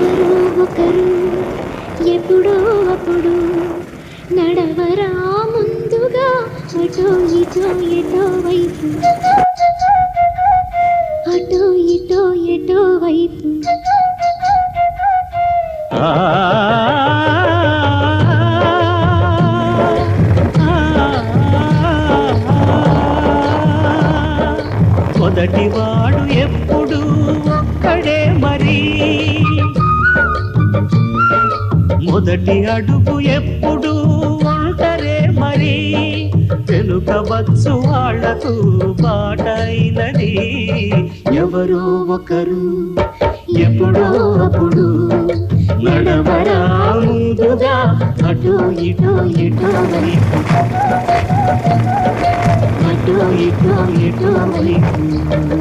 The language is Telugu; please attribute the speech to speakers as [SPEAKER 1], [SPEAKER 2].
[SPEAKER 1] ఎవరో ఒకరు ఎప్పుడో అప్పుడు నడవరా ముందుగా అటో ఇటో ఎటో వైపు అటో ఇటో ఎటో వైపు
[SPEAKER 2] మొదటివాడు ఎప్పుడు ఒక్కడే మరి మొదటి అడుగు ఎప్పుడు ఒంటరే మరి వెనుకవచ్చు వాళ్లకు బాటైనది ఎవరో ఒకరు ఎప్పుడో అప్పుడు నడవరా ముందుగా అటో ఇటో ఎటో వైపు అటో ఇటో ఎటో వైపు